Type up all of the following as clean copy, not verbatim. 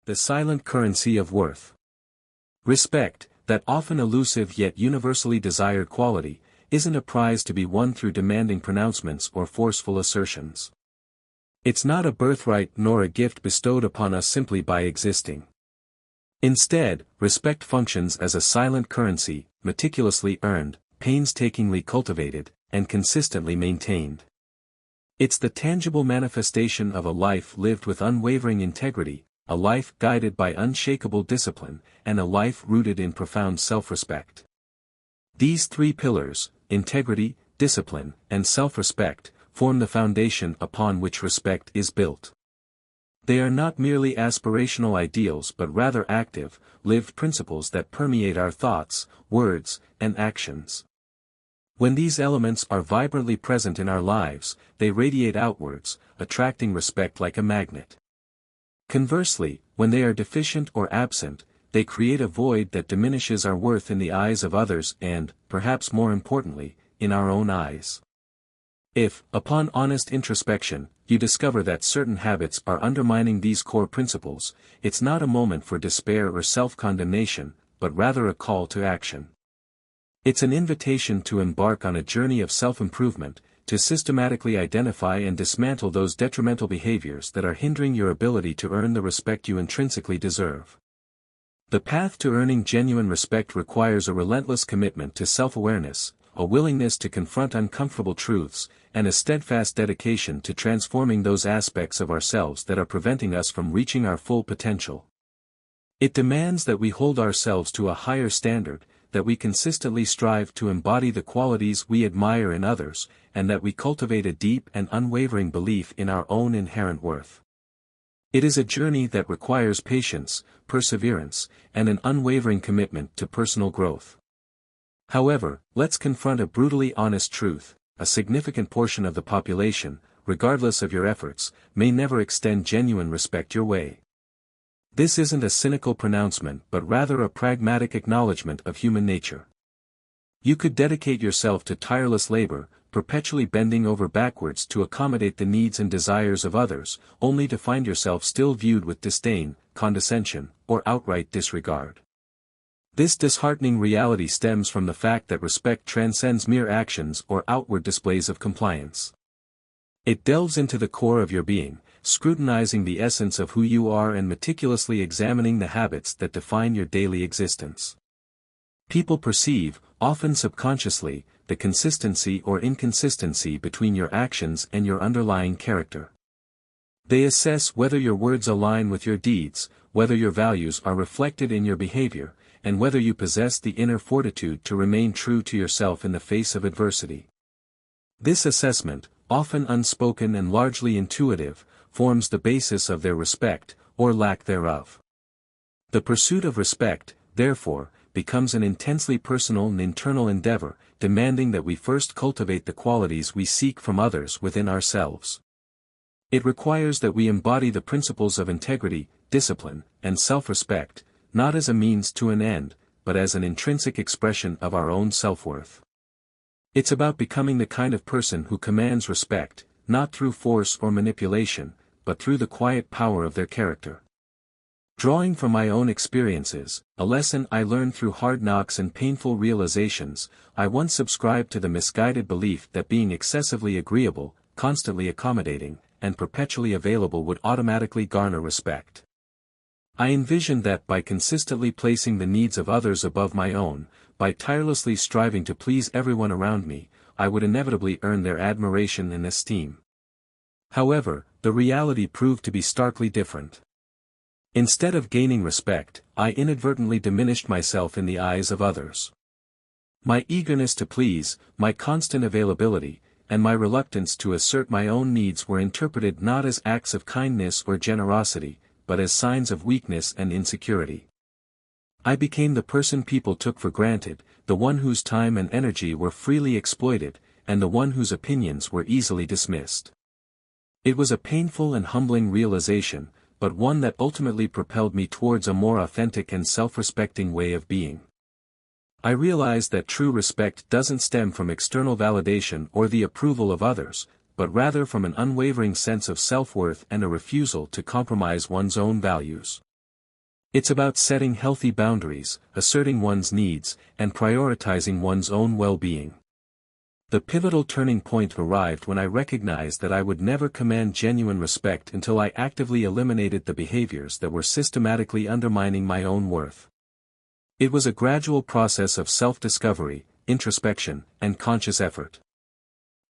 The silent currency of worth. Respect, that often elusive yet universally desired quality, isn't a prize to be won through demanding pronouncements or forceful assertions. It's not a birthright nor a gift bestowed upon us simply by existing. Instead, respect functions as a silent currency, meticulously earned, painstakingly cultivated, and consistently maintained. It's the tangible manifestation of a life lived with unwavering integrity, a life guided by unshakable discipline, and a life rooted in profound self-respect. These three pillars, integrity, discipline, and self-respect, form the foundation upon which respect is built. They are not merely aspirational ideals but rather active, lived principles that permeate our thoughts, words, and actions. When these elements are vibrantly present in our lives, they radiate outwards, attracting respect like a magnet. Conversely, when they are deficient or absent, they create a void that diminishes our worth in the eyes of others and, perhaps more importantly, in our own eyes. If, upon honest introspection, you discover that certain habits are undermining these core principles, it's not a moment for despair or self-condemnation, but rather a call to action. It's an invitation to embark on a journey of self-improvement, to systematically identify and dismantle those detrimental behaviors that are hindering your ability to earn the respect you intrinsically deserve. The path to earning genuine respect requires a relentless commitment to self-awareness, a willingness to confront uncomfortable truths, and a steadfast dedication to transforming those aspects of ourselves that are preventing us from reaching our full potential. It demands that we hold ourselves to a higher standard, that we consistently strive to embody the qualities we admire in others, and that we cultivate a deep and unwavering belief in our own inherent worth. It is a journey that requires patience, perseverance, and an unwavering commitment to personal growth. However, let's confront a brutally honest truth: a significant portion of the population, regardless of your efforts, may never extend genuine respect your way. This isn't a cynical pronouncement but rather a pragmatic acknowledgement of human nature. You could dedicate yourself to tireless labor, perpetually bending over backwards to accommodate the needs and desires of others, only to find yourself still viewed with disdain, condescension, or outright disregard. This disheartening reality stems from the fact that respect transcends mere actions or outward displays of compliance. It delves into the core of your being, scrutinizing the essence of who you are and meticulously examining the habits that define your daily existence. People perceive, often subconsciously, the consistency or inconsistency between your actions and your underlying character. They assess whether your words align with your deeds, whether your values are reflected in your behavior, and whether you possess the inner fortitude to remain true to yourself in the face of adversity. This assessment, often unspoken and largely intuitive, forms the basis of their respect, or lack thereof. The pursuit of respect, therefore, becomes an intensely personal and internal endeavor, demanding that we first cultivate the qualities we seek from others within ourselves. It requires that we embody the principles of integrity, discipline, and self-respect, not as a means to an end, but as an intrinsic expression of our own self-worth. It's about becoming the kind of person who commands respect, not through force or manipulation, but through the quiet power of their character. Drawing from my own experiences, a lesson I learned through hard knocks and painful realizations, I once subscribed to the misguided belief that being excessively agreeable, constantly accommodating, and perpetually available would automatically garner respect. I envisioned that by consistently placing the needs of others above my own, by tirelessly striving to please everyone around me, I would inevitably earn their admiration and esteem. However, the reality proved to be starkly different. Instead of gaining respect, I inadvertently diminished myself in the eyes of others. My eagerness to please, my constant availability, and my reluctance to assert my own needs were interpreted not as acts of kindness or generosity, but as signs of weakness and insecurity. I became the person people took for granted, the one whose time and energy were freely exploited, and the one whose opinions were easily dismissed. It was a painful and humbling realization, but one that ultimately propelled me towards a more authentic and self-respecting way of being. I realized that true respect doesn't stem from external validation or the approval of others, but rather from an unwavering sense of self-worth and a refusal to compromise one's own values. It's about setting healthy boundaries, asserting one's needs, and prioritizing one's own well-being. The pivotal turning point arrived when I recognized that I would never command genuine respect until I actively eliminated the behaviors that were systematically undermining my own worth. It was a gradual process of self-discovery, introspection, and conscious effort.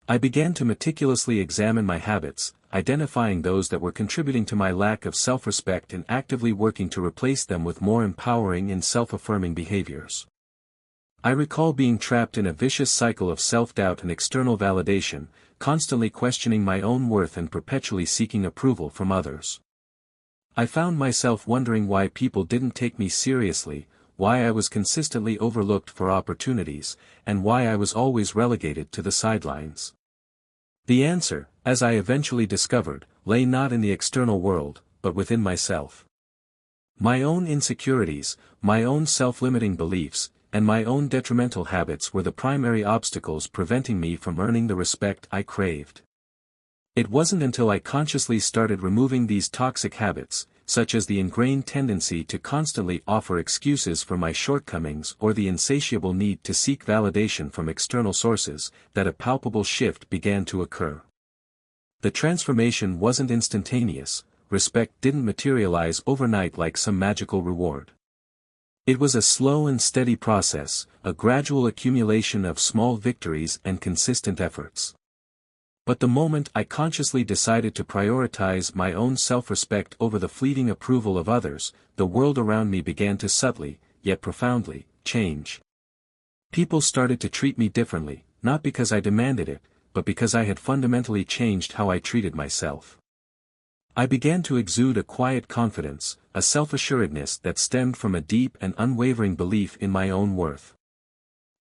I began to meticulously examine my habits, identifying those that were contributing to my lack of self-respect and actively working to replace them with more empowering and self-affirming behaviors. I recall being trapped in a vicious cycle of self-doubt and external validation, constantly questioning my own worth and perpetually seeking approval from others. I found myself wondering why people didn't take me seriously, why I was consistently overlooked for opportunities, and why I was always relegated to the sidelines. The answer, as I eventually discovered, lay not in the external world, but within myself. My own insecurities, my own self-limiting beliefs, and my own detrimental habits were the primary obstacles preventing me from earning the respect I craved. It wasn't until I consciously started removing these toxic habits, such as the ingrained tendency to constantly offer excuses for my shortcomings or the insatiable need to seek validation from external sources, that a palpable shift began to occur. The transformation wasn't instantaneous. Respect didn't materialize overnight like some magical reward. It was a slow and steady process, a gradual accumulation of small victories and consistent efforts. But the moment I consciously decided to prioritize my own self-respect over the fleeting approval of others, the world around me began to subtly, yet profoundly, change. People started to treat me differently, not because I demanded it, but because I had fundamentally changed how I treated myself. I began to exude a quiet confidence, a self-assuredness that stemmed from a deep and unwavering belief in my own worth.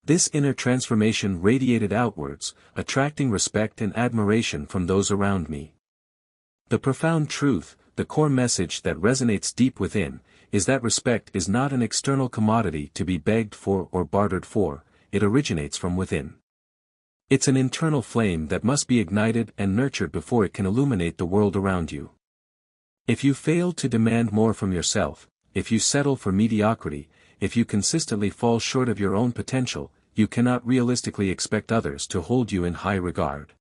This inner transformation radiated outwards, attracting respect and admiration from those around me. The profound truth, the core message that resonates deep within, is that respect is not an external commodity to be begged for or bartered for, it originates from within. It's an internal flame that must be ignited and nurtured before it can illuminate the world around you. If you fail to demand more from yourself, if you settle for mediocrity, if you consistently fall short of your own potential, you cannot realistically expect others to hold you in high regard.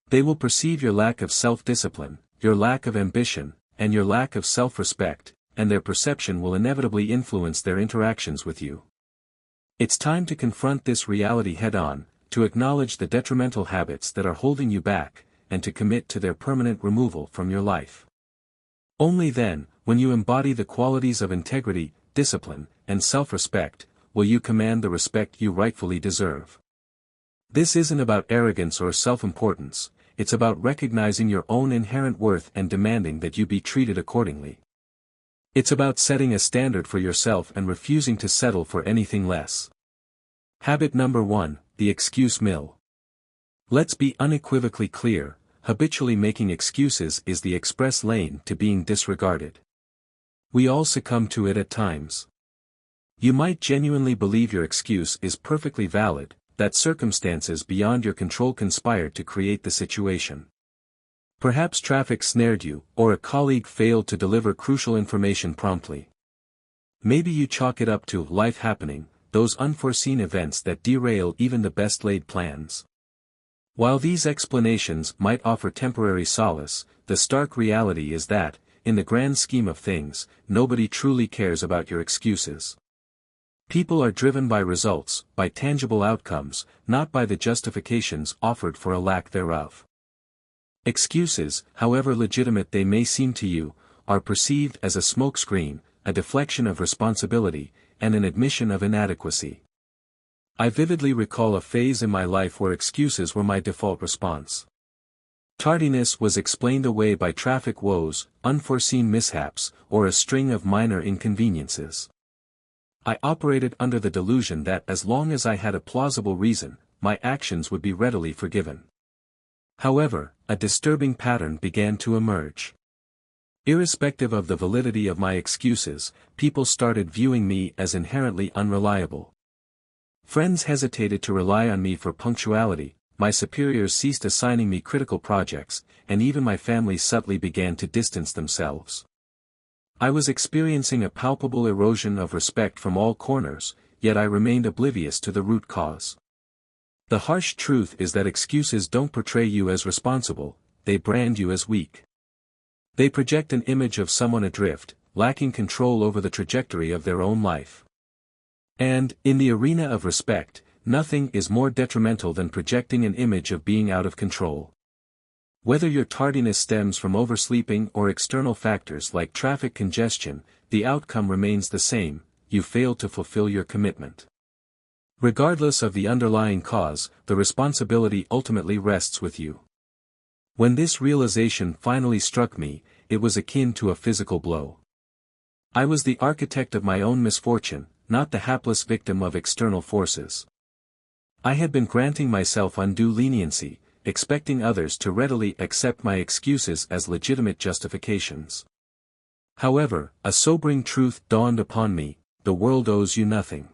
They will perceive your lack of self-discipline, your lack of ambition, and your lack of self-respect, and their perception will inevitably influence their interactions with you. It's time to confront this reality head-on, to acknowledge the detrimental habits that are holding you back, and to commit to their permanent removal from your life. Only then, when you embody the qualities of integrity, discipline, and self-respect, will you command the respect you rightfully deserve. This isn't about arrogance or self-importance, it's about recognizing your own inherent worth and demanding that you be treated accordingly. It's about setting a standard for yourself and refusing to settle for anything less. Habit number 1, the excuse mill. Let's be unequivocally clear. Habitually making excuses is the express lane to being disregarded. We all succumb to it at times. You might genuinely believe your excuse is perfectly valid, that circumstances beyond your control conspired to create the situation. Perhaps traffic snared you, or a colleague failed to deliver crucial information promptly. Maybe you chalk it up to life happening, those unforeseen events that derail even the best laid plans. While these explanations might offer temporary solace, the stark reality is that, in the grand scheme of things, nobody truly cares about your excuses. People are driven by results, by tangible outcomes, not by the justifications offered for a lack thereof. Excuses, however legitimate they may seem to you, are perceived as a smokescreen, a deflection of responsibility, and an admission of inadequacy. I vividly recall a phase in my life where excuses were my default response. Tardiness was explained away by traffic woes, unforeseen mishaps, or a string of minor inconveniences. I operated under the delusion that as long as I had a plausible reason, my actions would be readily forgiven. However, a disturbing pattern began to emerge. Irrespective of the validity of my excuses, people started viewing me as inherently unreliable. Friends hesitated to rely on me for punctuality, my superiors ceased assigning me critical projects, and even my family subtly began to distance themselves. I was experiencing a palpable erosion of respect from all corners, yet I remained oblivious to the root cause. The harsh truth is that excuses don't portray you as responsible, they brand you as weak. They project an image of someone adrift, lacking control over the trajectory of their own life. And, in the arena of respect, nothing is more detrimental than projecting an image of being out of control. Whether your tardiness stems from oversleeping or external factors like traffic congestion, the outcome remains the same: you failed to fulfill your commitment. Regardless of the underlying cause, the responsibility ultimately rests with you. When this realization finally struck me, it was akin to a physical blow. I was the architect of my own misfortune, not the hapless victim of external forces. I had been granting myself undue leniency, expecting others to readily accept my excuses as legitimate justifications. However, a sobering truth dawned upon me: the world owes you nothing.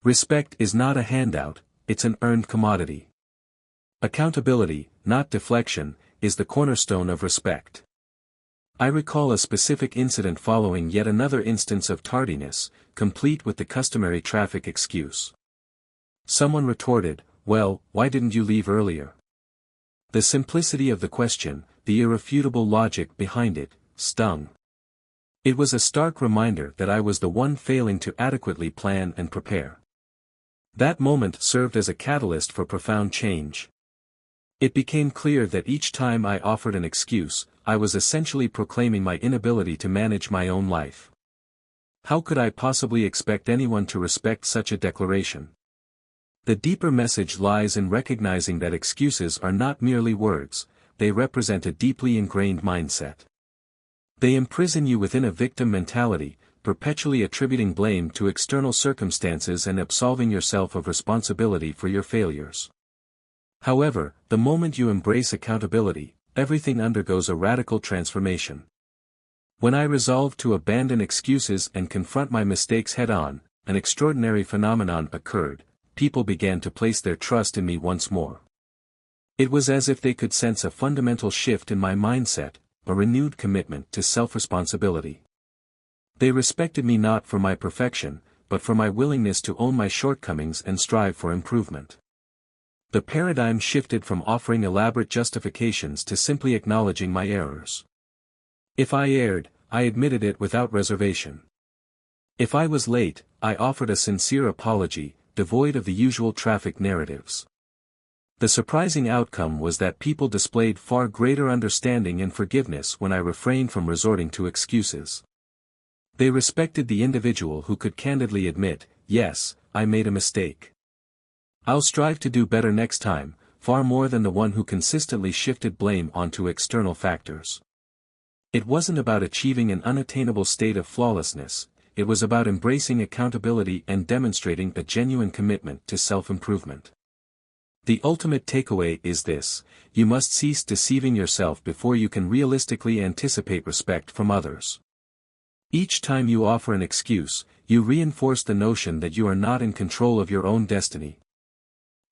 Respect is not a handout, it's an earned commodity. Accountability, not deflection, is the cornerstone of respect. I recall a specific incident following yet another instance of tardiness, complete with the customary traffic excuse. Someone retorted, "Well, why didn't you leave earlier?" The simplicity of the question, the irrefutable logic behind it, stung. It was a stark reminder that I was the one failing to adequately plan and prepare. That moment served as a catalyst for profound change. It became clear that each time I offered an excuse, I was essentially proclaiming my inability to manage my own life. How could I possibly expect anyone to respect such a declaration? The deeper message lies in recognizing that excuses are not merely words, they represent a deeply ingrained mindset. They imprison you within a victim mentality, perpetually attributing blame to external circumstances and absolving yourself of responsibility for your failures. However, the moment you embrace accountability, everything undergoes a radical transformation. When I resolved to abandon excuses and confront my mistakes head-on, an extraordinary phenomenon occurred: people began to place their trust in me once more. It was as if they could sense a fundamental shift in my mindset, a renewed commitment to self-responsibility. They respected me not for my perfection, but for my willingness to own my shortcomings and strive for improvement. The paradigm shifted from offering elaborate justifications to simply acknowledging my errors. If I erred, I admitted it without reservation. If I was late, I offered a sincere apology, devoid of the usual traffic narratives. The surprising outcome was that people displayed far greater understanding and forgiveness when I refrained from resorting to excuses. They respected the individual who could candidly admit, "Yes, I made a mistake. I'll strive to do better next time," far more than the one who consistently shifted blame onto external factors. It wasn't about achieving an unattainable state of flawlessness, it was about embracing accountability and demonstrating a genuine commitment to self-improvement. The ultimate takeaway is this: you must cease deceiving yourself before you can realistically anticipate respect from others. Each time you offer an excuse, you reinforce the notion that you are not in control of your own destiny.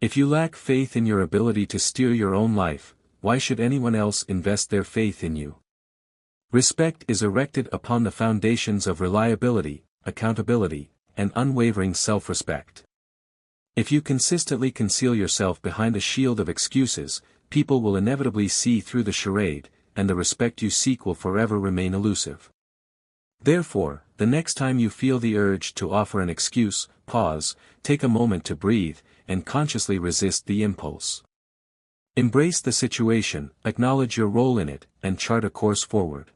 If you lack faith in your ability to steer your own life, why should anyone else invest their faith in you? Respect is erected upon the foundations of reliability, accountability, and unwavering self-respect. If you consistently conceal yourself behind a shield of excuses, people will inevitably see through the charade, and the respect you seek will forever remain elusive. Therefore, the next time you feel the urge to offer an excuse, pause, take a moment to breathe, and consciously resist the impulse. Embrace the situation, acknowledge your role in it, and chart a course forward.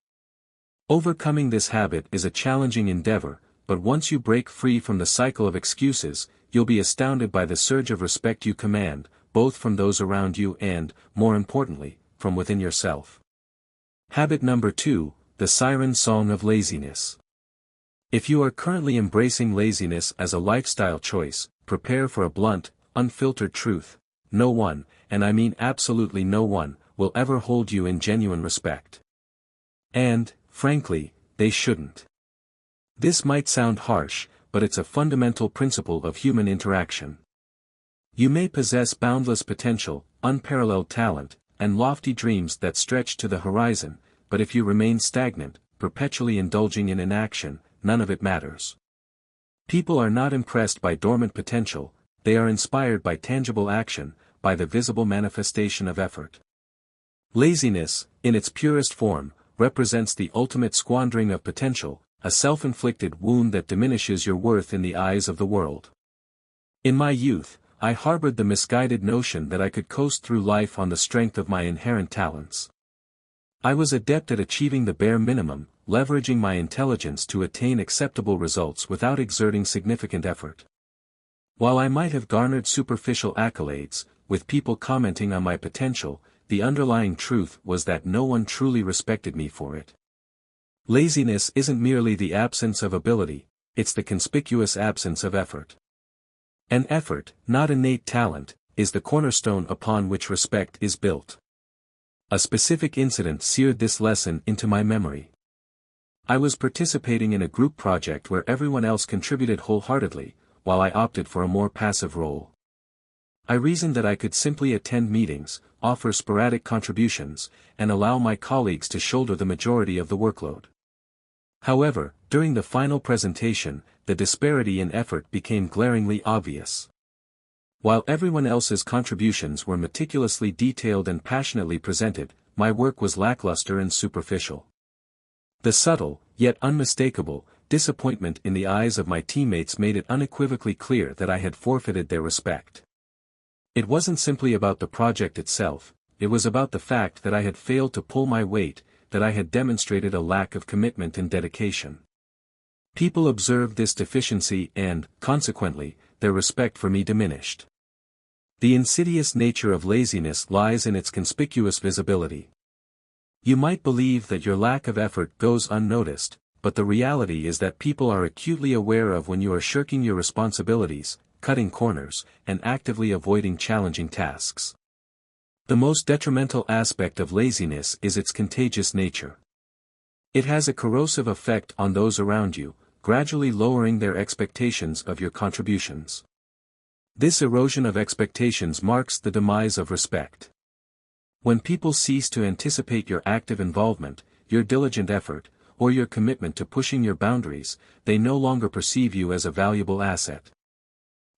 Overcoming this habit is a challenging endeavor, but once you break free from the cycle of excuses, you'll be astounded by the surge of respect you command, both from those around you and, more importantly, from within yourself. Habit number 2, the siren song of laziness. If you are currently embracing laziness as a lifestyle choice, prepare for a blunt, unfiltered truth: no one, and I mean absolutely no one, will ever hold you in genuine respect. And, frankly, they shouldn't. This might sound harsh, but it's a fundamental principle of human interaction. You may possess boundless potential, unparalleled talent, and lofty dreams that stretch to the horizon, but if you remain stagnant, perpetually indulging in inaction, none of it matters. People are not impressed by dormant potential, they are inspired by tangible action, by the visible manifestation of effort. Laziness, in its purest form, represents the ultimate squandering of potential, a self-inflicted wound that diminishes your worth in the eyes of the world. In my youth, I harbored the misguided notion that I could coast through life on the strength of my inherent talents. I was adept at achieving the bare minimum, leveraging my intelligence to attain acceptable results without exerting significant effort. While I might have garnered superficial accolades, with people commenting on my potential, the underlying truth was that no one truly respected me for it. Laziness isn't merely the absence of ability, it's the conspicuous absence of effort. And effort, not innate talent, is the cornerstone upon which respect is built. A specific incident seared this lesson into my memory. I was participating in a group project where everyone else contributed wholeheartedly, while I opted for a more passive role. I reasoned that I could simply attend meetings, offer sporadic contributions, and allow my colleagues to shoulder the majority of the workload. However, during the final presentation, the disparity in effort became glaringly obvious. While everyone else's contributions were meticulously detailed and passionately presented, my work was lackluster and superficial. The subtle, yet unmistakable, disappointment in the eyes of my teammates made it unequivocally clear that I had forfeited their respect. It wasn't simply about the project itself, it was about the fact that I had failed to pull my weight, that I had demonstrated a lack of commitment and dedication. People observed this deficiency and, consequently, their respect for me diminished. The insidious nature of laziness lies in its conspicuous visibility. You might believe that your lack of effort goes unnoticed, but the reality is that people are acutely aware of when you are shirking your responsibilities, cutting corners, and actively avoiding challenging tasks. The most detrimental aspect of laziness is its contagious nature. It has a corrosive effect on those around you, gradually lowering their expectations of your contributions. This erosion of expectations marks the demise of respect. When people cease to anticipate your active involvement, your diligent effort, or your commitment to pushing your boundaries, they no longer perceive you as a valuable asset.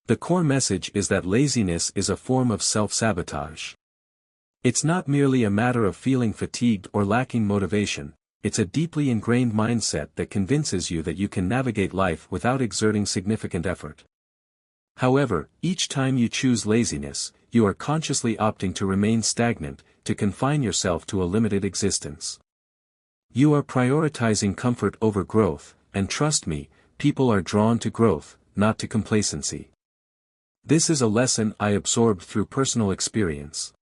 The core message is that laziness is a form of self-sabotage. It's not merely a matter of feeling fatigued or lacking motivation, it's a deeply ingrained mindset that convinces you that you can navigate life without exerting significant effort. However, each time you choose laziness, you are consciously opting to remain stagnant, to confine yourself to a limited existence. You are prioritizing comfort over growth, and trust me, people are drawn to growth, not to complacency. This is a lesson I absorbed through personal experience.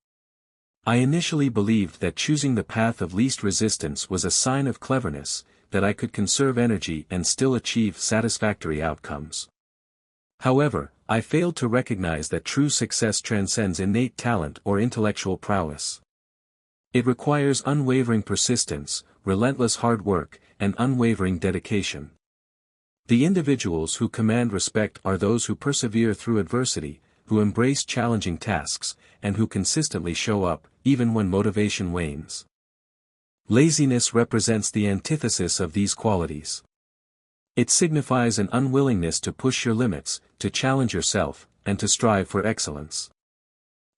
I initially believed that choosing the path of least resistance was a sign of cleverness, that I could conserve energy and still achieve satisfactory outcomes. However, I failed to recognize that true success transcends innate talent or intellectual prowess. It requires unwavering persistence, relentless hard work, and unwavering dedication. The individuals who command respect are those who persevere through adversity, who embrace challenging tasks, and who consistently show up, even when motivation wanes. Laziness represents the antithesis of these qualities. It signifies an unwillingness to push your limits, to challenge yourself, and to strive for excellence.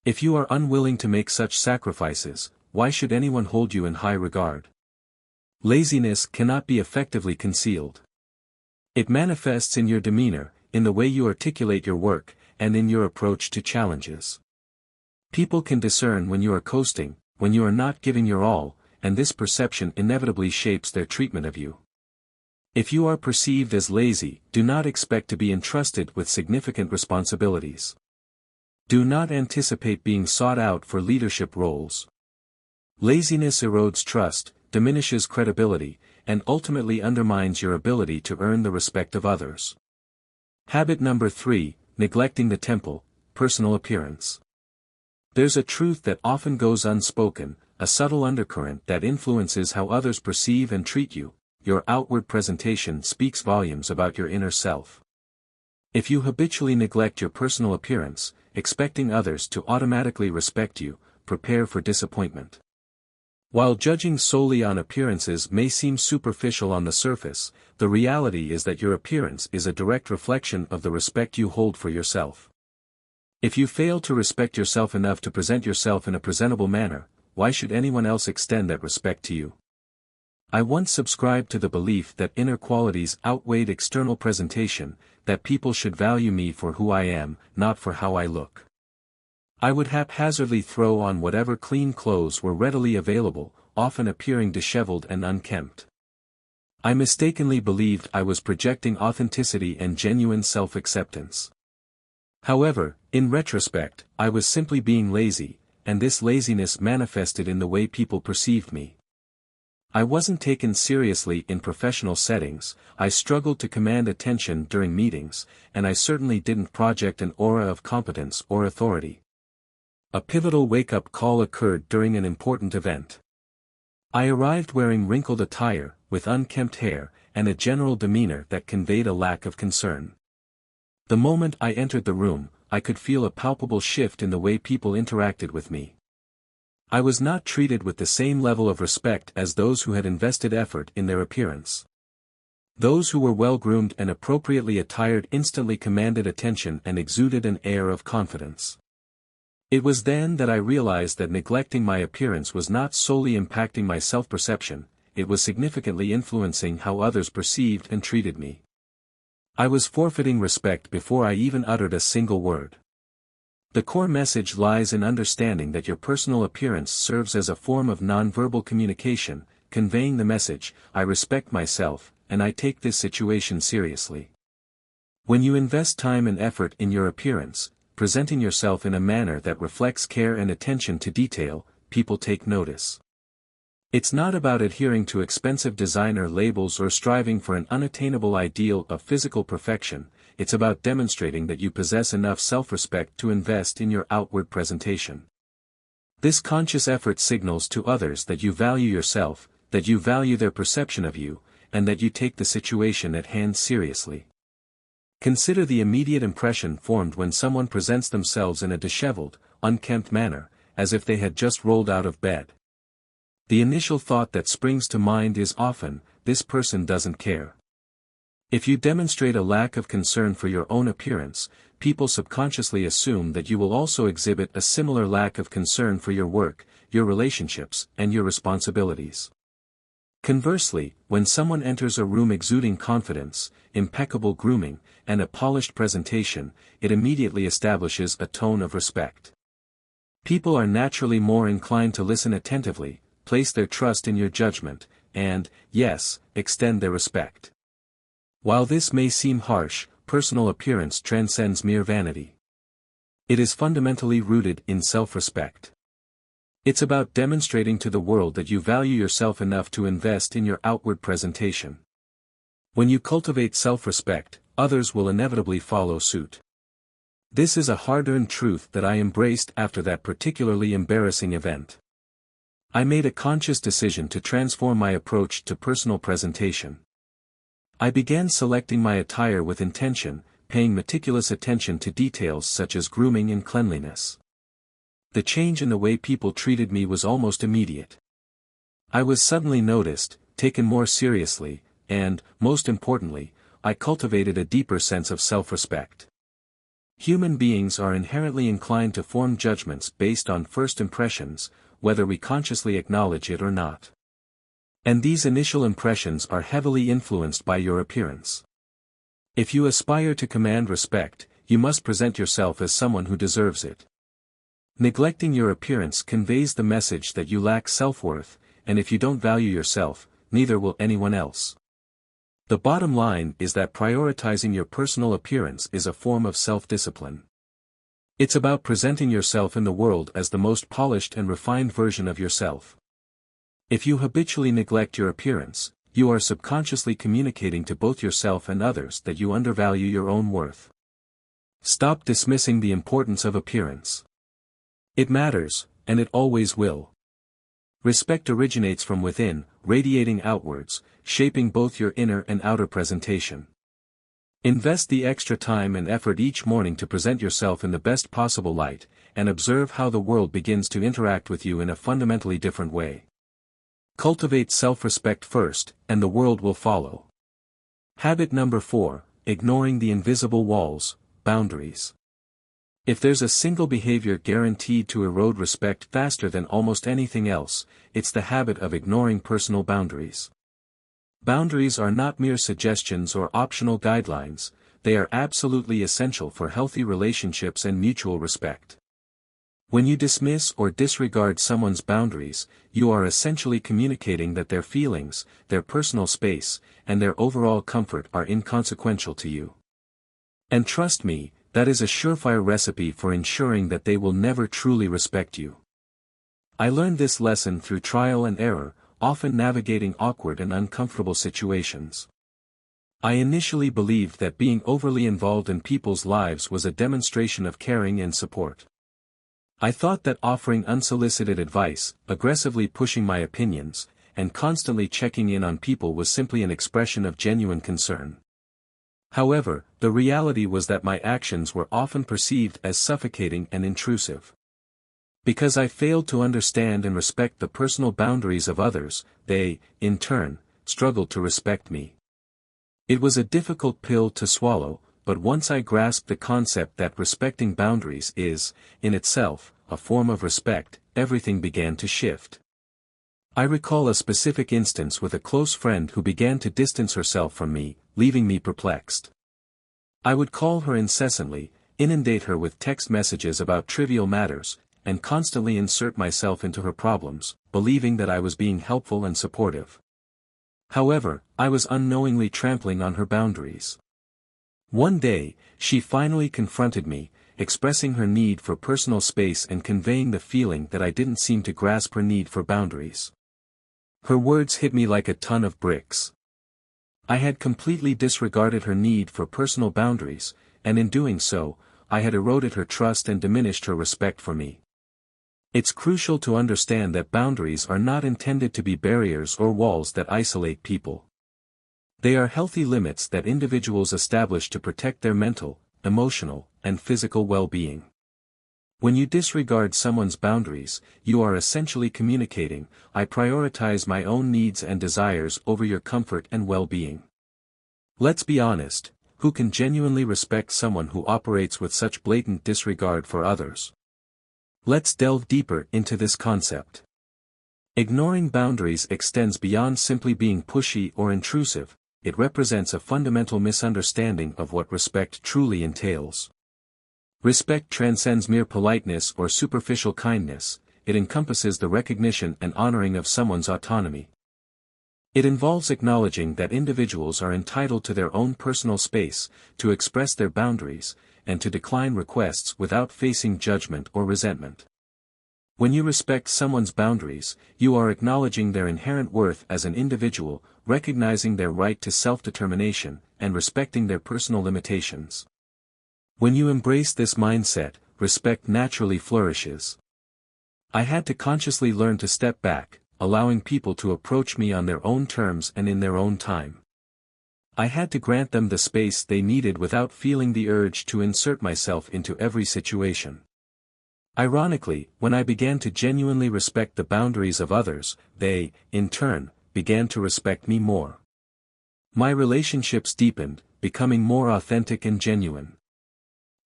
If you are unwilling to make such sacrifices, why should anyone hold you in high regard? Laziness cannot be effectively concealed. It manifests in your demeanor, in the way you articulate your work, and in your approach to challenges. People can discern when you are coasting, when you are not giving your all, and this perception inevitably shapes their treatment of you. If you are perceived as lazy, do not expect to be entrusted with significant responsibilities. Do not anticipate being sought out for leadership roles. Laziness erodes trust, diminishes credibility, and ultimately undermines your ability to earn the respect of others. Habit number 3, neglecting the temple, personal appearance. There's a truth that often goes unspoken, a subtle undercurrent that influences how others perceive and treat you. Your outward presentation speaks volumes about your inner self. If you habitually neglect your personal appearance, expecting others to automatically respect you, prepare for disappointment. While judging solely on appearances may seem superficial on the surface, the reality is that your appearance is a direct reflection of the respect you hold for yourself. If you fail to respect yourself enough to present yourself in a presentable manner, why should anyone else extend that respect to you? I once subscribed to the belief that inner qualities outweighed external presentation, that people should value me for who I am, not for how I look. I would haphazardly throw on whatever clean clothes were readily available, often appearing disheveled and unkempt. I mistakenly believed I was projecting authenticity and genuine self-acceptance. However, in retrospect, I was simply being lazy, and this laziness manifested in the way people perceived me. I wasn't taken seriously in professional settings, I struggled to command attention during meetings, and I certainly didn't project an aura of competence or authority. A pivotal wake-up call occurred during an important event. I arrived wearing wrinkled attire, with unkempt hair, and a general demeanor that conveyed a lack of concern. The moment I entered the room, I could feel a palpable shift in the way people interacted with me. I was not treated with the same level of respect as those who had invested effort in their appearance. Those who were well-groomed and appropriately attired instantly commanded attention and exuded an air of confidence. It was then that I realized that neglecting my appearance was not solely impacting my self-perception, it was significantly influencing how others perceived and treated me. I was forfeiting respect before I even uttered a single word. The core message lies in understanding that your personal appearance serves as a form of nonverbal communication, conveying the message, I respect myself, and I take this situation seriously. When you invest time and effort in your appearance, presenting yourself in a manner that reflects care and attention to detail, people take notice. It's not about adhering to expensive designer labels or striving for an unattainable ideal of physical perfection, it's about demonstrating that you possess enough self-respect to invest in your outward presentation. This conscious effort signals to others that you value yourself, that you value their perception of you, and that you take the situation at hand seriously. Consider the immediate impression formed when someone presents themselves in a disheveled, unkempt manner, as if they had just rolled out of bed. The initial thought that springs to mind is often, this person doesn't care. If you demonstrate a lack of concern for your own appearance, people subconsciously assume that you will also exhibit a similar lack of concern for your work, your relationships, and your responsibilities. Conversely, when someone enters a room exuding confidence, impeccable grooming, and a polished presentation, it immediately establishes a tone of respect. People are naturally more inclined to listen attentively, place their trust in your judgment, and, yes, extend their respect. While this may seem harsh, personal appearance transcends mere vanity. It is fundamentally rooted in self-respect. It's about demonstrating to the world that you value yourself enough to invest in your outward presentation. When you cultivate self-respect, others will inevitably follow suit. This is a hard-earned truth that I embraced after that particularly embarrassing event. I made a conscious decision to transform my approach to personal presentation. I began selecting my attire with intention, paying meticulous attention to details such as grooming and cleanliness. The change in the way people treated me was almost immediate. I was suddenly noticed, taken more seriously, and, most importantly, I cultivated a deeper sense of self-respect. Human beings are inherently inclined to form judgments based on first impressions, whether we consciously acknowledge it or not. And these initial impressions are heavily influenced by your appearance. If you aspire to command respect, you must present yourself as someone who deserves it. Neglecting your appearance conveys the message that you lack self-worth, and if you don't value yourself, neither will anyone else. The bottom line is that prioritizing your personal appearance is a form of self-discipline. It's about presenting yourself in the world as the most polished and refined version of yourself. If you habitually neglect your appearance, you are subconsciously communicating to both yourself and others that you undervalue your own worth. Stop dismissing the importance of appearance. It matters, and it always will. Respect originates from within, radiating outwards, shaping both your inner and outer presentation. Invest the extra time and effort each morning to present yourself in the best possible light, and observe how the world begins to interact with you in a fundamentally different way. Cultivate self-respect first, and the world will follow. Habit number 4, ignoring the invisible walls, boundaries. If there's a single behavior guaranteed to erode respect faster than almost anything else, it's the habit of ignoring personal boundaries. Boundaries are not mere suggestions or optional guidelines, they are absolutely essential for healthy relationships and mutual respect. When you dismiss or disregard someone's boundaries, you are essentially communicating that their feelings, their personal space, and their overall comfort are inconsequential to you. And trust me, that is a surefire recipe for ensuring that they will never truly respect you. I learned this lesson through trial and error, often navigating awkward and uncomfortable situations. I initially believed that being overly involved in people's lives was a demonstration of caring and support. I thought that offering unsolicited advice, aggressively pushing my opinions, and constantly checking in on people was simply an expression of genuine concern. However, the reality was that my actions were often perceived as suffocating and intrusive. Because I failed to understand and respect the personal boundaries of others, they, in turn, struggled to respect me. It was a difficult pill to swallow, but once I grasped the concept that respecting boundaries is, in itself, a form of respect, everything began to shift. I recall a specific instance with a close friend who began to distance herself from me, leaving me perplexed. I would call her incessantly, inundate her with text messages about trivial matters, and constantly insert myself into her problems, believing that I was being helpful and supportive. However, I was unknowingly trampling on her boundaries. One day, she finally confronted me, expressing her need for personal space and conveying the feeling that I didn't seem to grasp her need for boundaries. Her words hit me like a ton of bricks. I had completely disregarded her need for personal boundaries, and in doing so, I had eroded her trust and diminished her respect for me. It's crucial to understand that boundaries are not intended to be barriers or walls that isolate people. They are healthy limits that individuals establish to protect their mental, emotional, and physical well-being. When you disregard someone's boundaries, you are essentially communicating, "I prioritize my own needs and desires over your comfort and well-being." Let's be honest, who can genuinely respect someone who operates with such blatant disregard for others? Let's delve deeper into this concept. Ignoring boundaries extends beyond simply being pushy or intrusive, it represents a fundamental misunderstanding of what respect truly entails. Respect transcends mere politeness or superficial kindness, it encompasses the recognition and honoring of someone's autonomy. It involves acknowledging that individuals are entitled to their own personal space, to express their boundaries, and to decline requests without facing judgment or resentment. When you respect someone's boundaries, you are acknowledging their inherent worth as an individual, recognizing their right to self-determination, and respecting their personal limitations. When you embrace this mindset, respect naturally flourishes. I had to consciously learn to step back, allowing people to approach me on their own terms and in their own time. I had to grant them the space they needed without feeling the urge to insert myself into every situation. Ironically, when I began to genuinely respect the boundaries of others, they, in turn, began to respect me more. My relationships deepened, becoming more authentic and genuine.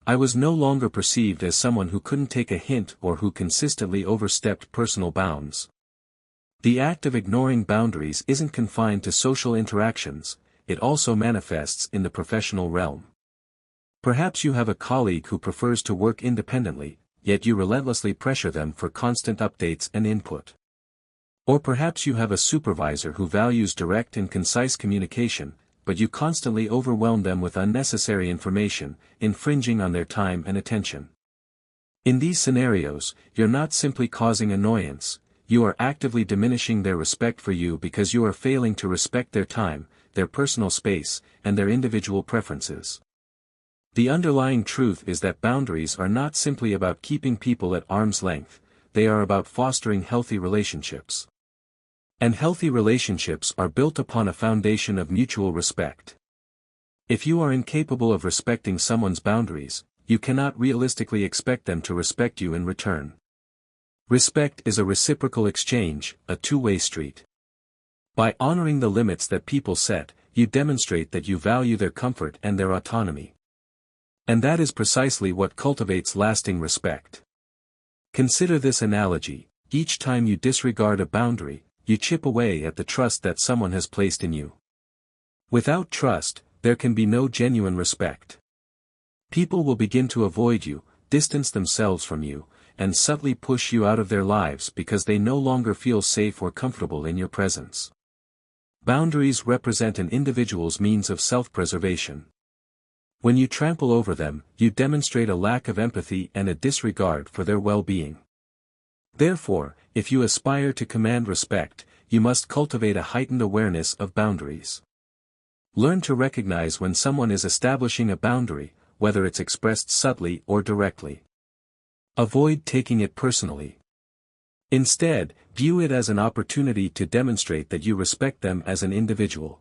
I was no longer perceived as someone who couldn't take a hint or who consistently overstepped personal bounds. The act of ignoring boundaries isn't confined to social interactions, it also manifests in the professional realm. Perhaps you have a colleague who prefers to work independently, yet you relentlessly pressure them for constant updates and input. Or perhaps you have a supervisor who values direct and concise communication, but you constantly overwhelm them with unnecessary information, infringing on their time and attention. In these scenarios, you're not simply causing annoyance, you are actively diminishing their respect for you because you are failing to respect their time, their personal space, and their individual preferences. The underlying truth is that boundaries are not simply about keeping people at arm's length, they are about fostering healthy relationships. And healthy relationships are built upon a foundation of mutual respect. If you are incapable of respecting someone's boundaries, you cannot realistically expect them to respect you in return. Respect is a reciprocal exchange, a two-way street. By honoring the limits that people set, you demonstrate that you value their comfort and their autonomy. And that is precisely what cultivates lasting respect. Consider this analogy: each time you disregard a boundary, you chip away at the trust that someone has placed in you. Without trust, there can be no genuine respect. People will begin to avoid you, distance themselves from you, and subtly push you out of their lives because they no longer feel safe or comfortable in your presence. Boundaries represent an individual's means of self-preservation. When you trample over them, you demonstrate a lack of empathy and a disregard for their well-being. Therefore, if you aspire to command respect, you must cultivate a heightened awareness of boundaries. Learn to recognize when someone is establishing a boundary, whether it's expressed subtly or directly. Avoid taking it personally. Instead, view it as an opportunity to demonstrate that you respect them as an individual.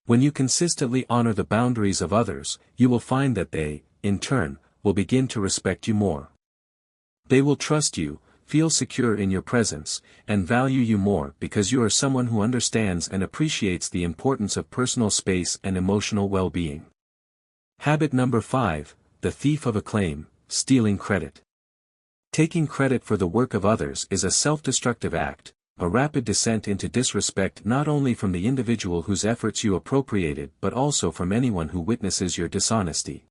When you consistently honor the boundaries of others, you will find that they, in turn, will begin to respect you more. They will trust you, feel secure in your presence, and value you more because you are someone who understands and appreciates the importance of personal space and emotional well-being. Habit number 5, the thief of acclaim, stealing credit. Taking credit for the work of others is a self-destructive act, a rapid descent into disrespect not only from the individual whose efforts you appropriated but also from anyone who witnesses your dishonesty.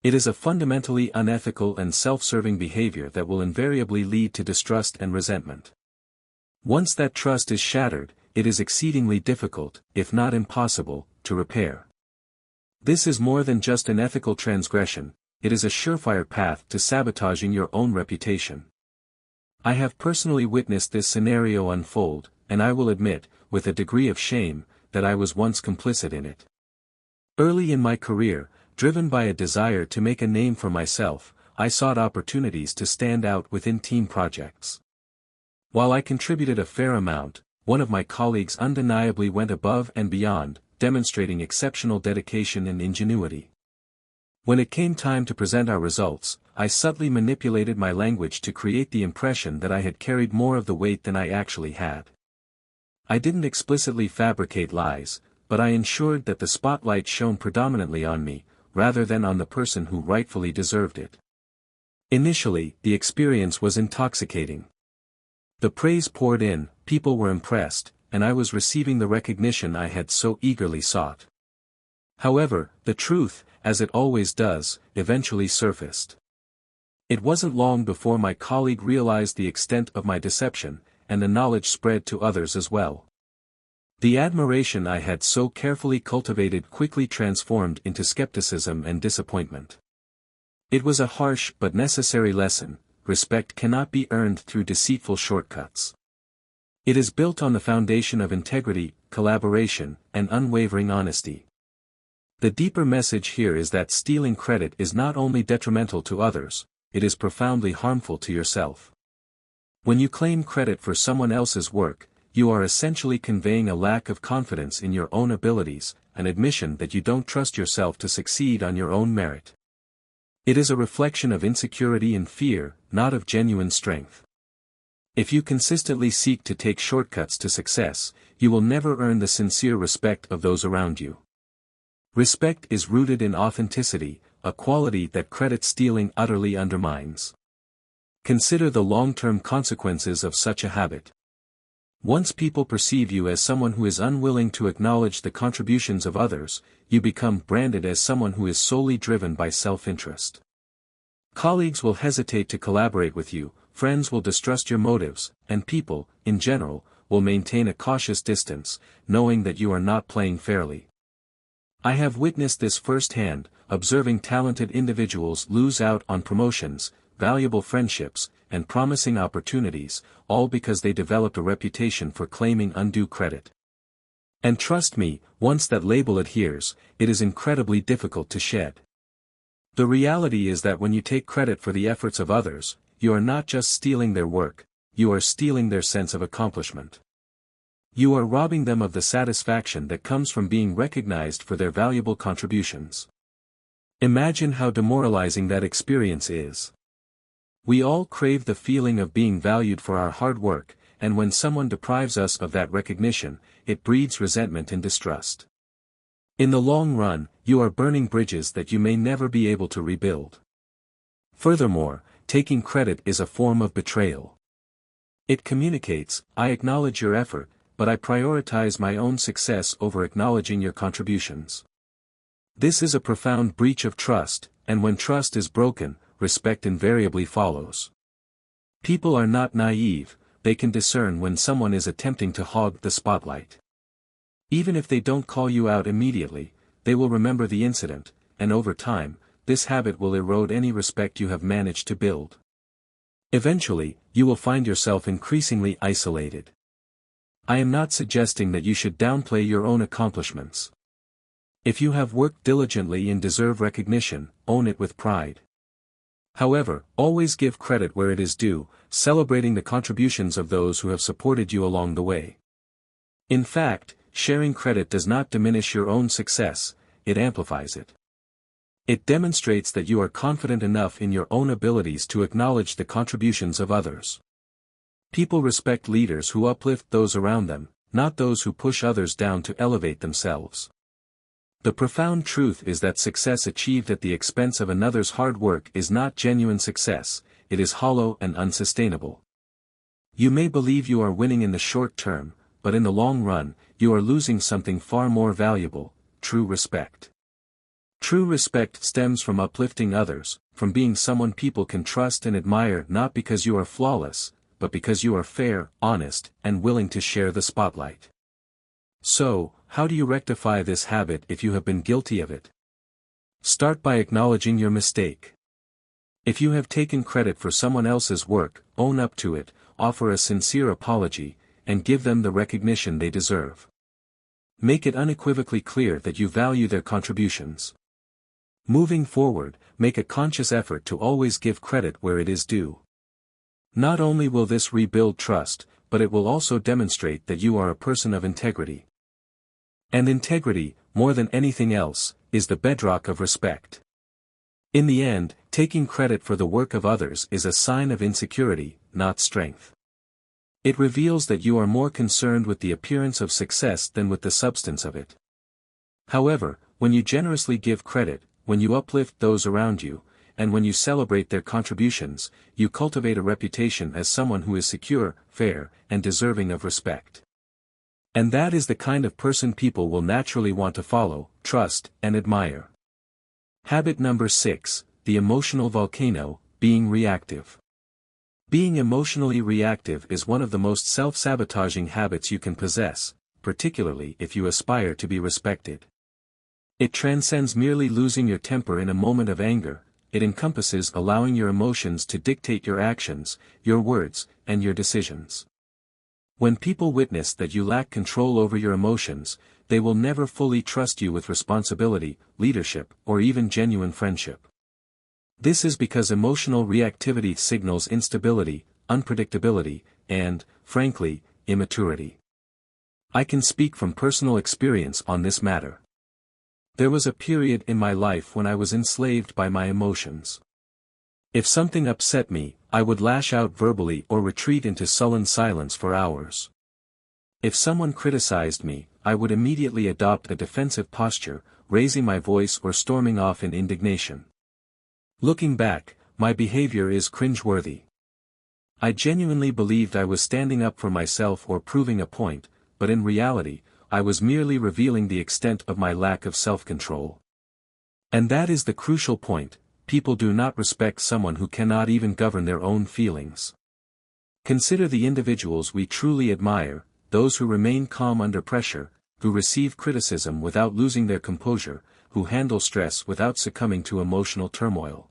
It is a fundamentally unethical and self-serving behavior that will invariably lead to distrust and resentment. Once that trust is shattered, it is exceedingly difficult, if not impossible, to repair. This is more than just an ethical transgression, it is a surefire path to sabotaging your own reputation. I have personally witnessed this scenario unfold, and I will admit, with a degree of shame, that I was once complicit in it. Early in my career, driven by a desire to make a name for myself, I sought opportunities to stand out within team projects. While I contributed a fair amount, one of my colleagues undeniably went above and beyond, demonstrating exceptional dedication and ingenuity. When it came time to present our results, I subtly manipulated my language to create the impression that I had carried more of the weight than I actually had. I didn't explicitly fabricate lies, but I ensured that the spotlight shone predominantly on me, rather than on the person who rightfully deserved it. Initially, the experience was intoxicating. The praise poured in, people were impressed, and I was receiving the recognition I had so eagerly sought. However, the truth, as it always does, eventually surfaced. It wasn't long before my colleague realized the extent of my deception, and the knowledge spread to others as well. The admiration I had so carefully cultivated quickly transformed into skepticism and disappointment. It was a harsh but necessary lesson: respect cannot be earned through deceitful shortcuts. It is built on the foundation of integrity, collaboration, and unwavering honesty. The deeper message here is that stealing credit is not only detrimental to others, it is profoundly harmful to yourself. When you claim credit for someone else's work, you are essentially conveying a lack of confidence in your own abilities, an admission that you don't trust yourself to succeed on your own merit. It is a reflection of insecurity and fear, not of genuine strength. If you consistently seek to take shortcuts to success, you will never earn the sincere respect of those around you. Respect is rooted in authenticity, a quality that credit stealing utterly undermines. Consider the long-term consequences of such a habit. Once people perceive you as someone who is unwilling to acknowledge the contributions of others, you become branded as someone who is solely driven by self-interest. Colleagues will hesitate to collaborate with you, friends will distrust your motives, and people, in general, will maintain a cautious distance, knowing that you are not playing fairly. I have witnessed this firsthand, observing talented individuals lose out on promotions, valuable friendships, and promising opportunities, all because they developed a reputation for claiming undue credit. And trust me, once that label adheres, it is incredibly difficult to shed. The reality is that when you take credit for the efforts of others, you are not just stealing their work, you are stealing their sense of accomplishment. You are robbing them of the satisfaction that comes from being recognized for their valuable contributions. Imagine how demoralizing that experience is. We all crave the feeling of being valued for our hard work, and when someone deprives us of that recognition, it breeds resentment and distrust. In the long run, you are burning bridges that you may never be able to rebuild. Furthermore, taking credit is a form of betrayal. It communicates, I acknowledge your effort, but I prioritize my own success over acknowledging your contributions. This is a profound breach of trust, and when trust is broken, respect invariably follows. People are not naive, they can discern when someone is attempting to hog the spotlight. Even if they don't call you out immediately, they will remember the incident, and over time, this habit will erode any respect you have managed to build. Eventually, you will find yourself increasingly isolated. I am not suggesting that you should downplay your own accomplishments. If you have worked diligently and deserve recognition, own it with pride. However, always give credit where it is due, celebrating the contributions of those who have supported you along the way. In fact, sharing credit does not diminish your own success, it amplifies it. It demonstrates that you are confident enough in your own abilities to acknowledge the contributions of others. People respect leaders who uplift those around them, not those who push others down to elevate themselves. The profound truth is that success achieved at the expense of another's hard work is not genuine success, it is hollow and unsustainable. You may believe you are winning in the short term, but in the long run, you are losing something far more valuable, true respect. True respect stems from uplifting others, from being someone people can trust and admire not because you are flawless, but because you are fair, honest, and willing to share the spotlight. So, how do you rectify this habit if you have been guilty of it? Start by acknowledging your mistake. If you have taken credit for someone else's work, own up to it, offer a sincere apology, and give them the recognition they deserve. Make it unequivocally clear that you value their contributions. Moving forward, make a conscious effort to always give credit where it is due. Not only will this rebuild trust, but it will also demonstrate that you are a person of integrity. And integrity, more than anything else, is the bedrock of respect. In the end, taking credit for the work of others is a sign of insecurity, not strength. It reveals that you are more concerned with the appearance of success than with the substance of it. However, when you generously give credit, when you uplift those around you, and when you celebrate their contributions, you cultivate a reputation as someone who is secure, fair, and deserving of respect. And that is the kind of person people will naturally want to follow, trust, and admire. Habit number 6, the emotional volcano, being reactive. Being emotionally reactive is one of the most self-sabotaging habits you can possess, particularly if you aspire to be respected. It transcends merely losing your temper in a moment of anger, it encompasses allowing your emotions to dictate your actions, your words, and your decisions. When people witness that you lack control over your emotions, they will never fully trust you with responsibility, leadership, or even genuine friendship. This is because emotional reactivity signals instability, unpredictability, and, frankly, immaturity. I can speak from personal experience on this matter. There was a period in my life when I was enslaved by my emotions. If something upset me, I would lash out verbally or retreat into sullen silence for hours. If someone criticized me, I would immediately adopt a defensive posture, raising my voice or storming off in indignation. Looking back, my behavior is cringeworthy. I genuinely believed I was standing up for myself or proving a point, but in reality, I was merely revealing the extent of my lack of self-control. And that is the crucial point, people do not respect someone who cannot even govern their own feelings. Consider the individuals we truly admire, those who remain calm under pressure, who receive criticism without losing their composure, who handle stress without succumbing to emotional turmoil.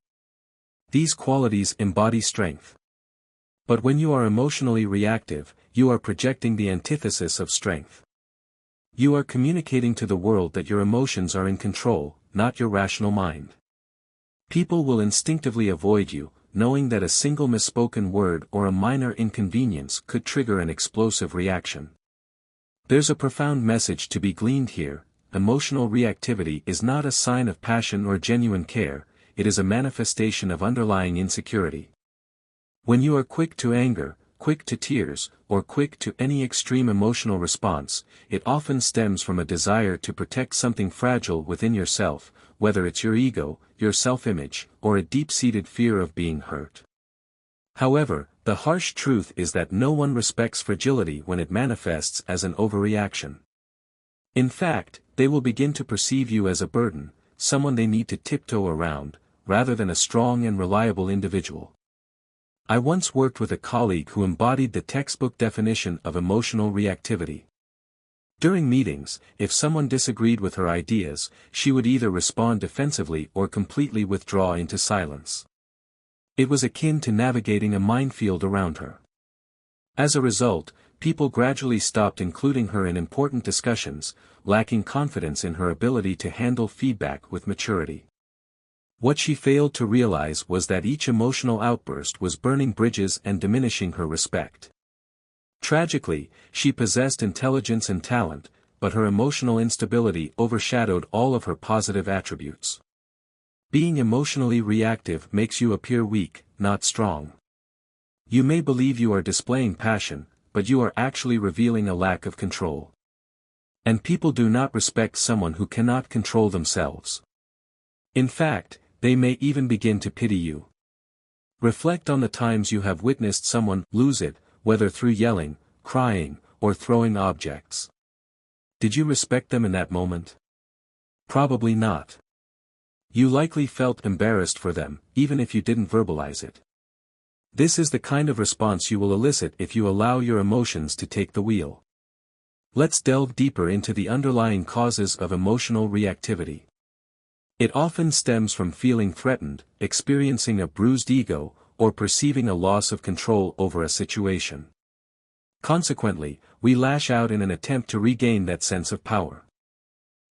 These qualities embody strength. But when you are emotionally reactive, you are projecting the antithesis of strength. You are communicating to the world that your emotions are in control, not your rational mind. People will instinctively avoid you, knowing that a single misspoken word or a minor inconvenience could trigger an explosive reaction. There's a profound message to be gleaned here: emotional reactivity is not a sign of passion or genuine care, it is a manifestation of underlying insecurity. When you are quick to anger, quick to tears, or quick to any extreme emotional response, it often stems from a desire to protect something fragile within yourself, whether it's your ego, your self-image, or a deep-seated fear of being hurt. However, the harsh truth is that no one respects fragility when it manifests as an overreaction. In fact, they will begin to perceive you as a burden, someone they need to tiptoe around, rather than a strong and reliable individual. I once worked with a colleague who embodied the textbook definition of emotional reactivity. During meetings, if someone disagreed with her ideas, she would either respond defensively or completely withdraw into silence. It was akin to navigating a minefield around her. As a result, people gradually stopped including her in important discussions, lacking confidence in her ability to handle feedback with maturity. What she failed to realize was that each emotional outburst was burning bridges and diminishing her respect. Tragically, she possessed intelligence and talent, but her emotional instability overshadowed all of her positive attributes. Being emotionally reactive makes you appear weak, not strong. You may believe you are displaying passion, but you are actually revealing a lack of control. And people do not respect someone who cannot control themselves. In fact, they may even begin to pity you. Reflect on the times you have witnessed someone lose it, whether through yelling, crying, or throwing objects. Did you respect them in that moment? Probably not. You likely felt embarrassed for them, even if you didn't verbalize it. This is the kind of response you will elicit if you allow your emotions to take the wheel. Let's delve deeper into the underlying causes of emotional reactivity. It often stems from feeling threatened, experiencing a bruised ego, or perceiving a loss of control over a situation. Consequently, we lash out in an attempt to regain that sense of power.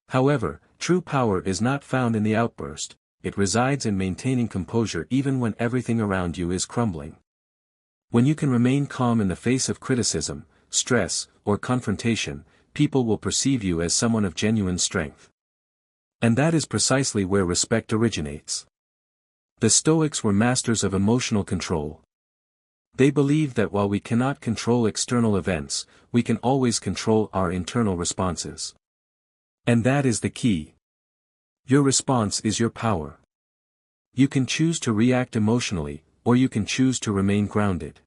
However, true power is not found in the outburst, it resides in maintaining composure even when everything around you is crumbling. When you can remain calm in the face of criticism, stress, or confrontation, people will perceive you as someone of genuine strength. And that is precisely where respect originates. The Stoics were masters of emotional control. They believed that while we cannot control external events, we can always control our internal responses. And that is the key. Your response is your power. You can choose to react emotionally, or you can choose to remain grounded.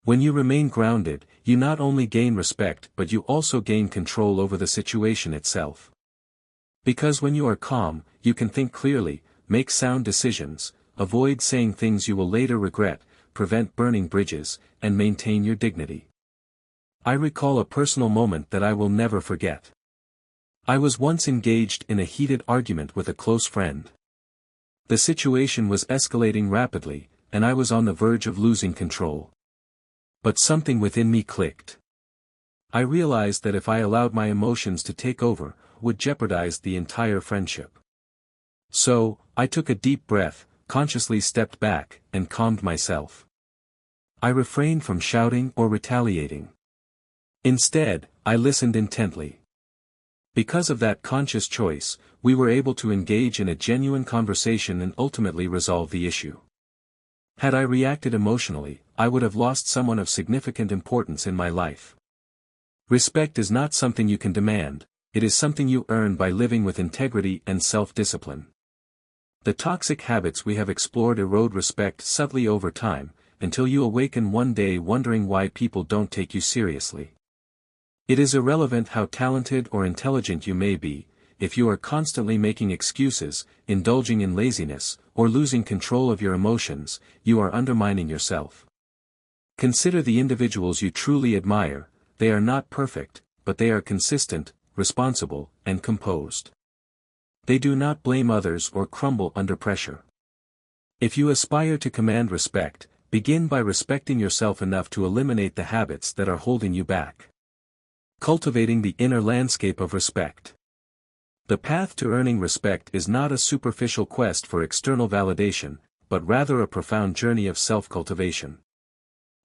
When you remain grounded, you not only gain respect but you also gain control over the situation itself. Because when you are calm, you can think clearly, make sound decisions, avoid saying things you will later regret, prevent burning bridges, and maintain your dignity. I recall a personal moment that I will never forget. I was once engaged in a heated argument with a close friend. The situation was escalating rapidly, and I was on the verge of losing control. But something within me clicked. I realized that if I allowed my emotions to take over, would jeopardize the entire friendship. So, I took a deep breath, consciously stepped back, and calmed myself. I refrained from shouting or retaliating. Instead, I listened intently. Because of that conscious choice, we were able to engage in a genuine conversation and ultimately resolve the issue. Had I reacted emotionally, I would have lost someone of significant importance in my life. Respect is not something you can demand, it is something you earn by living with integrity and self-discipline. The toxic habits we have explored erode respect subtly over time, until you awaken one day wondering why people don't take you seriously. It is irrelevant how talented or intelligent you may be, if you are constantly making excuses, indulging in laziness, or losing control of your emotions, you are undermining yourself. Consider the individuals you truly admire. They are not perfect, but they are consistent, responsible, and composed. They do not blame others or crumble under pressure. If you aspire to command respect, begin by respecting yourself enough to eliminate the habits that are holding you back. Cultivating the inner landscape of respect. The path to earning respect is not a superficial quest for external validation, but rather a profound journey of self-cultivation.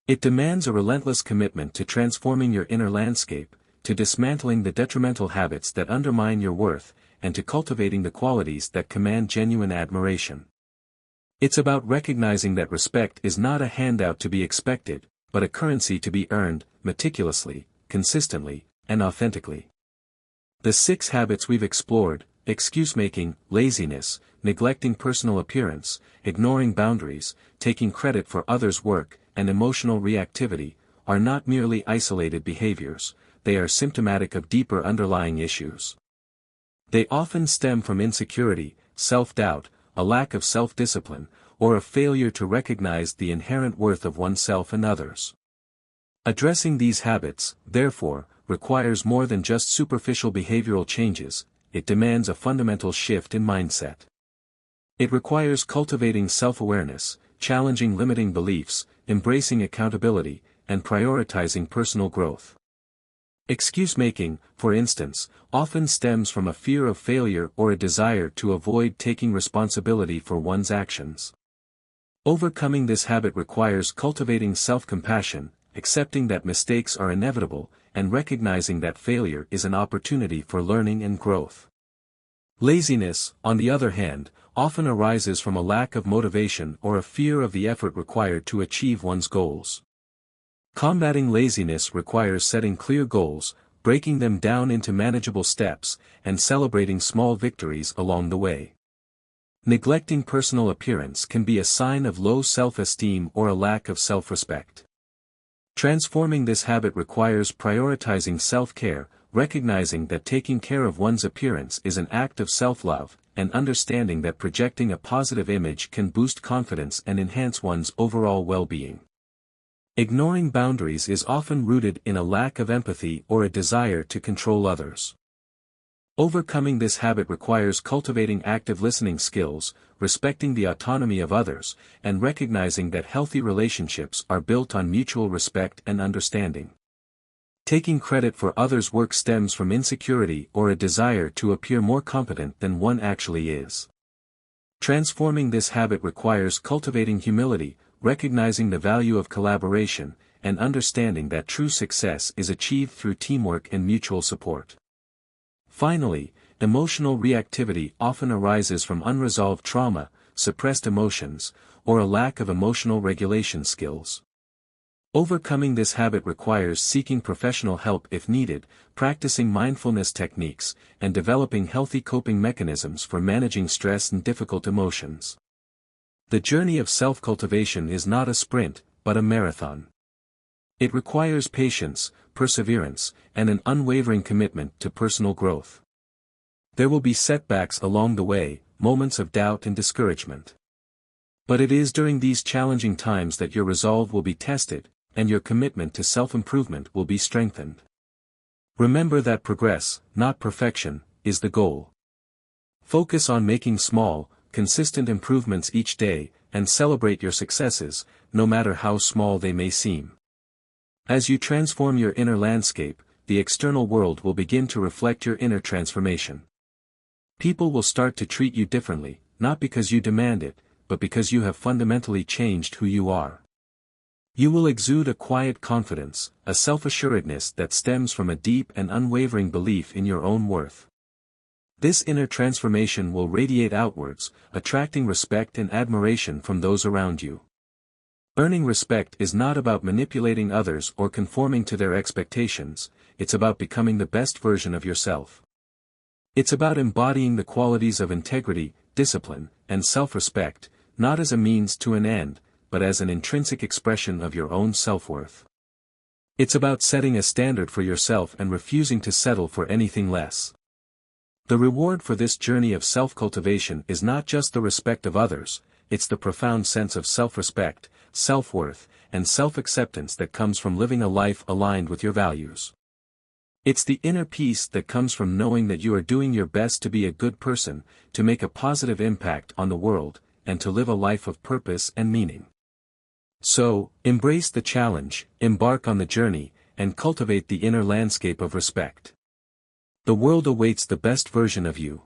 It demands a relentless commitment to transforming your inner landscape, to dismantling the detrimental habits that undermine your worth, and to cultivating the qualities that command genuine admiration. It's about recognizing that respect is not a handout to be expected, but a currency to be earned, meticulously, consistently, and authentically. The 6 habits we've explored, excuse-making, laziness, neglecting personal appearance, ignoring boundaries, taking credit for others' work, and emotional reactivity, are not merely isolated behaviors, they are symptomatic of deeper underlying issues. They often stem from insecurity, self-doubt, a lack of self-discipline, or a failure to recognize the inherent worth of oneself and others. Addressing these habits, therefore, requires more than just superficial behavioral changes, it demands a fundamental shift in mindset. It requires cultivating self-awareness, challenging limiting beliefs, embracing accountability, and prioritizing personal growth. Excuse-making, for instance, often stems from a fear of failure or a desire to avoid taking responsibility for one's actions. Overcoming this habit requires cultivating self-compassion, accepting that mistakes are inevitable, and recognizing that failure is an opportunity for learning and growth. Laziness, on the other hand, often arises from a lack of motivation or a fear of the effort required to achieve one's goals. Combating laziness requires setting clear goals, breaking them down into manageable steps, and celebrating small victories along the way. Neglecting personal appearance can be a sign of low self-esteem or a lack of self-respect. Transforming this habit requires prioritizing self-care, recognizing that taking care of one's appearance is an act of self-love, and understanding that projecting a positive image can boost confidence and enhance one's overall well-being. Ignoring boundaries is often rooted in a lack of empathy or a desire to control others. Overcoming this habit requires cultivating active listening skills, respecting the autonomy of others, and recognizing that healthy relationships are built on mutual respect and understanding. Taking credit for others' work stems from insecurity or a desire to appear more competent than one actually is. Transforming this habit requires cultivating humility, recognizing the value of collaboration, and understanding that true success is achieved through teamwork and mutual support. Finally, emotional reactivity often arises from unresolved trauma, suppressed emotions, or a lack of emotional regulation skills. Overcoming this habit requires seeking professional help if needed, practicing mindfulness techniques, and developing healthy coping mechanisms for managing stress and difficult emotions. The journey of self-cultivation is not a sprint, but a marathon. It requires patience, perseverance, and an unwavering commitment to personal growth. There will be setbacks along the way, moments of doubt and discouragement. But it is during these challenging times that your resolve will be tested, and your commitment to self-improvement will be strengthened. Remember that progress, not perfection, is the goal. Focus on making small, consistent improvements each day, and celebrate your successes, no matter how small they may seem. As you transform your inner landscape, the external world will begin to reflect your inner transformation. People will start to treat you differently, not because you demand it, but because you have fundamentally changed who you are. You will exude a quiet confidence, a self-assuredness that stems from a deep and unwavering belief in your own worth. This inner transformation will radiate outwards, attracting respect and admiration from those around you. Earning respect is not about manipulating others or conforming to their expectations, it's about becoming the best version of yourself. It's about embodying the qualities of integrity, discipline, and self-respect, not as a means to an end, but as an intrinsic expression of your own self-worth. It's about setting a standard for yourself and refusing to settle for anything less. The reward for this journey of self-cultivation is not just the respect of others, it's the profound sense of self-respect, self-worth, and self-acceptance that comes from living a life aligned with your values. It's the inner peace that comes from knowing that you are doing your best to be a good person, to make a positive impact on the world, and to live a life of purpose and meaning. So, embrace the challenge, embark on the journey, and cultivate the inner landscape of respect. The world awaits the best version of you.